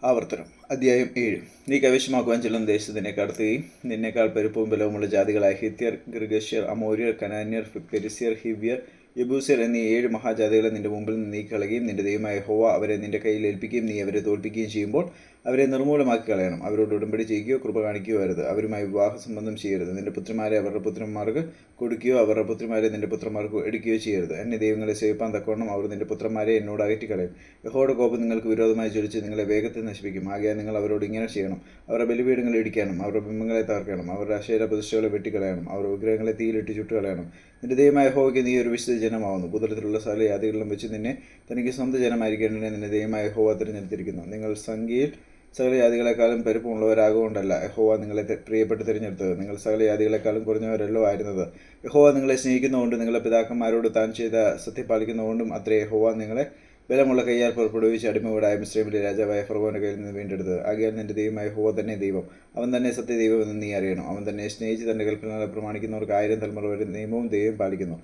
ആവർത്തനം അധ്യായം 7. നീ കൈവശമാക്കുവാൻ ചെല്ലുന്ന ദേശത്ത് നിന്നെ കടത്തുകയും നിന്നേക്കാൾ പെരുപ്പവും ബലവുമുള്ള ജാതികളായ ഹിത്യർ, ഗിർഗശ്യർ, അമോര്യർ, കനാന്യർ, പെരിസ്യർ, ഹിവ്യർ, യെബൂസ്യർ എന്നീ 7 മഹാജാതികളെ നിന്റെ മുമ്പിൽ നിന്ന് നീക്കിക്കളയുകയും നിന്റെ ദൈവമായ യഹോവ അവരെ നിന്റെ കയ്യിൽ ഏൽപ്പിക്കുകയും നീ അവരെ തോൽപ്പിക്കുകയും ചെയ്യുമ്പോൾ അവരെ നിർമൂലമാക്കി കളയണം. അവരോട് ഉടമ്പടി ചെയ്യുകയോ കൃപ കാണിക്കുകയോ അരുത്. അവരുമായി വിവാഹ സംബന്ധം ചെയ്യരുത്. നിന്റെ പുത്രിമാരെ അവരുടെ പുത്രന്മാർക്ക് കൊടുക്കുകയോ അവരുടെ പുത്രിമാരെ നിന്റെ പുത്രന്മാർക്ക് എടുക്കുകയോ ചെയ്യരുത്. എന്നെ ദൈവങ്ങളെ സേവിപ്പാൻ തക്കവണ്ണം അവർ നിന്റെ പുത്രന്മാരെ എന്നോട് അകറ്റിക്കളയും. യഹോവയുടെ കോപം നിങ്ങൾക്ക് വിരോധമായി ജ്വലിച്ച് നിങ്ങളെ വേഗത്തിൽ നശിപ്പിക്കും. ആകയാൽ നിങ്ങൾ അവരോട് ഇങ്ങനെ ചെയ്യണം: അവരുടെ ബലിപീഠങ്ങൾ ഇടിക്കാനും അവരുടെ ബിംബങ്ങളെ തകർക്കണം, അവരുടെ അശേര പ്രതിഷ്ഠകളെ വെട്ടിക്കളയണം, അവരുടെ വിഗ്രഹങ്ങളെ തീയിലിട്ട് ചുട്ടുകളയണം. നിന്റെ ദൈവമായ യഹോവയ്ക്ക് നീ ഒരു വിശുദ്ധ ജനമാവുന്നു. ഭൂതലത്തിലുള്ള സകല ജാതികളിലും വെച്ച് നിന്നെ തനിക്ക് സ്വന്തം ജനമായിരിക്കേണ്ടതിനെ നിന്റെ ദൈവമായ യഹോവ തിരഞ്ഞെടുത്തിരിക്കുന്നു. നിങ്ങൾ സംഖ്യയിൽ സകല ജാതികളെക്കാളും പെരുപ്പമുള്ളവരാകൊണ്ടല്ല യഹോവ നിങ്ങളെ പ്രിയപ്പെട്ട് തിരഞ്ഞെടുത്തത്. നിങ്ങൾ സകല ജാതികളെക്കാളും കുറഞ്ഞവരല്ലോ ആയിരുന്നത്. യഹോവ നിങ്ങളെ സ്നേഹിക്കുന്നതുകൊണ്ട് നിങ്ങളുടെ പിതാക്കന്മാരോട് താൻ ചെയ്ത സത്യം പാലിക്കുന്നതുകൊണ്ടും അത്രേ യഹോവ നിങ്ങളെ ബലമുള്ള കയ്യാൽ പുറപ്പെടുവിച്ച് അടിമവീടായ മിസ്രയീമിലെ രാജാവായ ഫറവോന്റെ കയ്യിൽ നിന്ന് വീണ്ടെടുത്തത്. ആകയാൽ നിന്റെ ദൈവമായ യഹോവ തന്നെ ദൈവം. അവൻ തന്നെ സത്യദൈവമെന്ന് നീ അറിയണം. അവൻ തന്നെ സ്നേഹിച്ച് തന്റെ കൽപ്പനകളെ പ്രമാണിക്കുന്നവർക്ക് 1000 തലമുറ വരെ നിയമവും ദൈവം പാലിക്കുന്നു.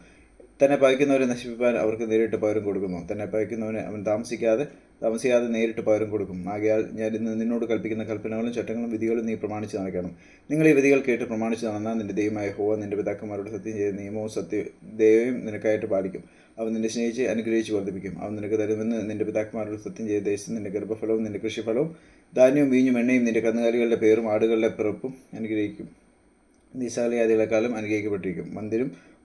തന്നെ പകയ്ക്കുന്നവരെ നശിപ്പിക്കാൻ അവർക്ക് നേരിട്ട് പകരം കൊടുക്കുന്നു. തന്നെ പകയ്ക്കുന്നവന് അവൻ താമസിയാതെ നേരിട്ട് പകരം കൊടുക്കും. ആകയാൽ ഞാൻ ഇന്ന് നിന്നോട് കൽപ്പിക്കുന്ന കൽപ്പനകളും ചട്ടങ്ങളും വിധികളും നീ പ്രമാണിച്ച് നടക്കണം. നിങ്ങൾ ഈ വിധികൾ കേട്ട് പ്രമാണിച്ച് നടന്നാൽ നിന്റെ ദൈവമായ യഹോവ നിന്റെ പിതാക്കന്മാരോട് സത്യം ചെയ്ത നിയമവും ദൈവവും നിനക്കായിട്ട് പാലിക്കും. അവൻ നിന്നെ സ്നേഹിച്ച് അനുഗ്രഹിച്ച് വർദ്ധിപ്പിക്കും. അവൻ നിനക്ക് തരുമെന്ന് നിന്റെ പിതാക്കന്മാരോട് സത്യം ചെയ്ത ദേശത്ത് നിന്റെ ഗർഭഫലവും നിന്റെ കൃഷിഫലവും ധാന്യവും വീഞ്ഞും എണ്ണയും നിന്റെ കന്നുകാലികളുടെ പേരും ആടുകളുടെ പിറപ്പും അനുഗ്രഹിക്കും. നീ സകല ജാതികളെക്കാളും അനുഗ്രഹിക്കപ്പെട്ടിരിക്കും.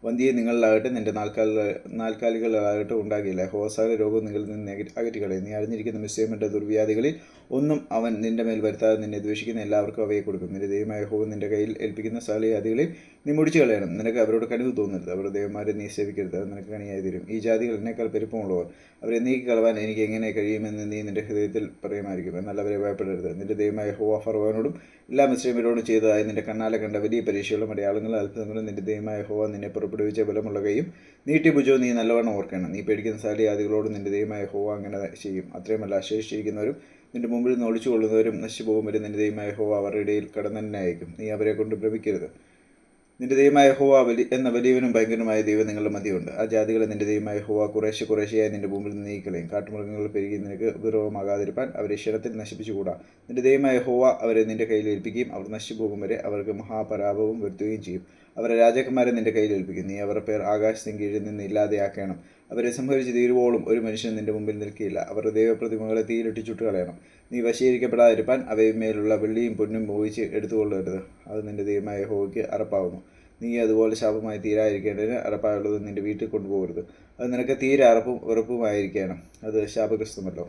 വന്ധ്യയെ നിങ്ങളിലാകട്ടെ നിന്റെ നാൽക്കാലികളിലാകട്ടെ ഉണ്ടാകില്ല. യഹോവ സകല രോഗവും നിങ്ങളിൽ നിന്ന് അകറ്റിക്കളയും. നീ അറിഞ്ഞിരിക്കുന്ന മിസ്രയീമിന്റെ ദുർവ്യാധികളിൽ ഒന്നും അവൻ നിന്റെ മേൽ വരുത്താതെ നിന്നെ ദ്വേഷിക്കുന്ന എല്ലാവർക്കും അവയെ കൊടുക്കും. നിന്റെ ദൈവമായ യഹോവ നിന്റെ കയ്യിൽ ഏൽപ്പിക്കുന്ന സകല ജാതികളെ നീ മുടിച്ചു കളയണം. നിനക്ക് അവരോട് കനിവ് തോന്നരുത്. അവരുടെ ദൈവന്മാരെ നീ സേവിക്കരുത്. അത് നിനക്ക് കണിയായി തീരും. ഈ ജാതികൾ എന്നേക്കാൾ പെരുപ്പമുള്ളവർ. അവരെ നീക്കിക്കളവാൻ എനിക്ക് എങ്ങനെ കഴിയുമെന്ന് നീ നിന്റെ ഹൃദയത്തിൽ പറയുമായിരിക്കും. എന്നാൽ അവരെ ഭയപ്പെടരുത്. നിന്റെ ദൈവമായ യഹോവ ഫറവോനോടും എല്ലാ മിസ്രയീമ്യരോടും ചെയ്തതായി നിന്റെ കണ്ണാലെ കണ്ട വലിയ പരീക്ഷകളും അടയാളങ്ങളും അത്ഭുതങ്ങളും നിന്റെ ദൈവമായ യഹോവ നിന്നെ പുറപ്പെടുവിച്ച ബലമുള്ള കൈയും നീട്ടിയ ഭുജവും നീ നല്ലവണ്ണം ഓർക്കണം. നീ പേടിക്കുന്ന സകല ജാതികളോടും നിന്റെ ദൈവമായ യഹോവ അങ്ങനെ ചെയ്യും. അത്രയുമല്ല, ശേഷിച്ചിരിക്കുന്നവരും നിന്റെ മുമ്പിൽ നിന്ന് ഒളിച്ചുകൊള്ളുന്നവരും നശിച്ചുപോകും വരെ നിന്റെ ദൈവമായ യഹോവ അവരുടെ ഇടയിൽ കടന്നെ അയക്കും. നീ അവരെ കൊണ്ട് ഭ്രമിക്കരുത്. നിന്റെ ദൈവമായ യഹോവ എന്ന വലിയവനും ഭയങ്കരമായ ദൈവം നിങ്ങളുടെ മധ്യമുണ്ട്. ആ ജാതികളെ നിന്റെ ദൈവമായ യഹോവ കുറേശ്ശെയായി നിന്റെ മുമ്പിൽ നിന്ന് നീക്കിക്കളയും. കാട്ടുമൃഗങ്ങൾ പെരുകി നിനക്ക് ഉപദ്രവമാകാതിരിപ്പാൻ അവരെ ക്ഷണത്തിൽ നശിപ്പിച്ചുകൂടാ. നിന്റെ ദൈവമായ യഹോവ അവരെ നിന്റെ കയ്യിൽ ഏൽപ്പിക്കുകയും അവർ നശിച്ചുപോകും വരെ അവർക്ക് മഹാപരാഭവം വരുത്തുകയും ചെയ്യും. അവരെ രാജാക്കന്മാരെ നിന്റെ കയ്യിൽ ഏൽപ്പിക്കും. നീ അവരുടെ പേർ ആകാശത്തിന് കീഴിൽ നിന്ന് ഇല്ലാതെയാക്കണം. അവരെ സംഹരിച്ച് തീരുവോളം ഒരു മനുഷ്യൻ നിന്റെ മുമ്പിൽ നിൽക്കുകയില്ല. അവരുടെ ദൈവപ്രതിമകളെ തീയിലിട്ട് ചുട്ടുകളയണം. നീ വശീകരിക്കപ്പെടാതിരിപ്പാൻ അവയുമേലുള്ള വെള്ളിയും പൊന്നും മോഹിച്ച് എടുത്തുകൊള്ളരുത്. അത് നിന്റെ ദൈവമായ യഹോവയ്ക്ക് അറപ്പാകുന്നു. നീ അതുപോലെ ശാപമായി തീരാതിരിക്കേണ്ടതിന് അറപ്പായുള്ളത് നിന്റെ വീട്ടിൽ കൊണ്ടുപോകരുത്. അത് നിനക്ക് തീരെ അറപ്പും ഉറപ്പുമായിരിക്കണം. അത് ശാപഗ്രസ്തമല്ലോ.